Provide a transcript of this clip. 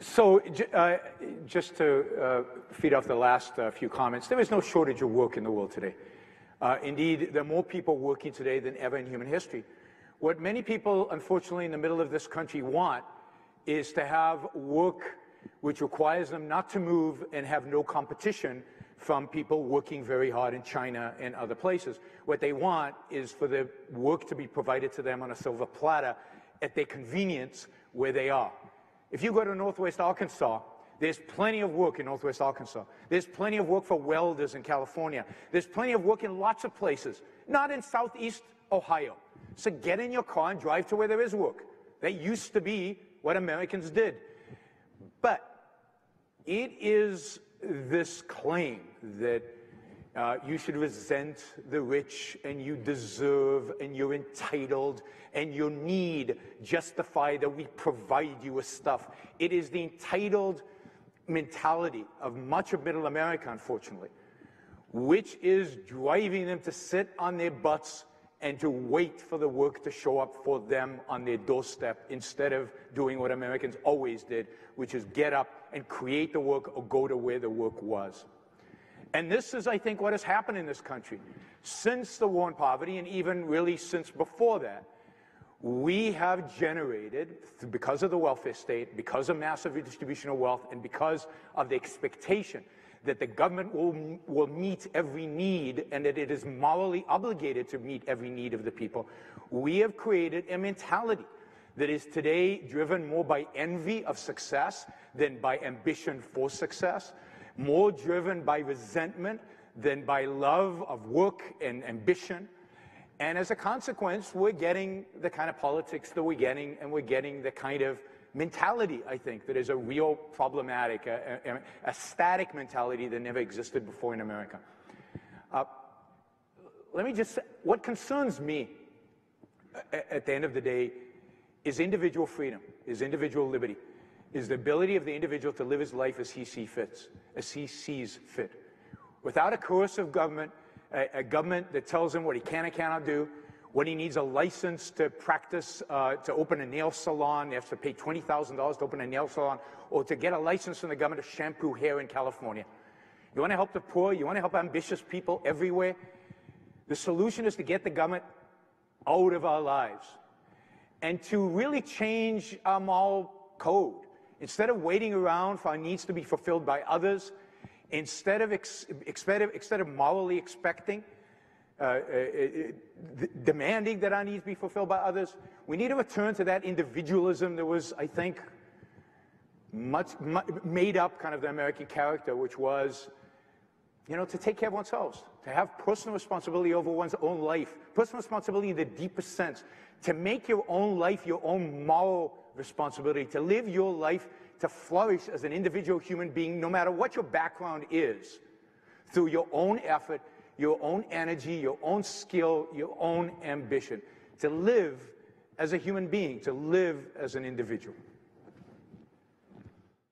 So just to feed off the last few comments, there is no shortage of work in the world today. Indeed, there are more people working today than ever in human history. What many people, unfortunately, in the middle of this country want is to have work which requires them not to move and have no competition from people working very hard in China and other places. What they want is for the work to be provided to them on a silver platter at their convenience where they are. If you go to Northwest Arkansas, there's plenty of work in Northwest Arkansas. There's plenty of work for welders in California. There's plenty of work in lots of places, not in Southeast Ohio. So get in your car and drive to where there is work. That used to be what Americans did. But it is this claim that you should resent the rich and you deserve and you're entitled and your need justify that we provide you with stuff. It is the entitled mentality of much of middle America, unfortunately, which is driving them to sit on their butts and to wait for the work to show up for them on their doorstep instead of doing what Americans always did, which is get up and create the work or go to where the work was. And this is, I think, what has happened in this country. Since the war on poverty, and even really since before that, we have generated, because of the welfare state, because of massive redistribution of wealth, and because of the expectation that the government will meet every need and that it is morally obligated to meet every need of the people, we have created a mentality that is today driven more by envy of success than by ambition for success, more driven by resentment than by love of work and ambition. And as a consequence, we're getting the kind of politics that we're getting, and we're getting the kind of mentality, I think, that is a real problematic, a static mentality that never existed before in America. Let me just say, what concerns me at the end of the day is individual freedom, is individual liberty, is the ability of the individual to live his life as he sees fit. Without a coercive government, a government that tells him what he can and cannot do, when he needs a license to practice, to open a nail salon, he has to pay $20,000 to open a nail salon, or to get a license from the government to shampoo hair in California. You want to help the poor, you want to help ambitious people everywhere, the solution is to get the government out of our lives and to really change our moral code. Instead of waiting around for our needs to be fulfilled by others, instead of morally expecting, demanding that our needs be fulfilled by others, we need to return to that individualism that was, I think, much made up kind of the American character, which was, you know, to take care of oneself, to have personal responsibility over one's own life, personal responsibility in the deepest sense, to make your own life your own moral responsibility, to live your life, to flourish as an individual human being, no matter what your background is, through your own effort, your own energy, your own skill, your own ambition, to live as a human being, to live as an individual.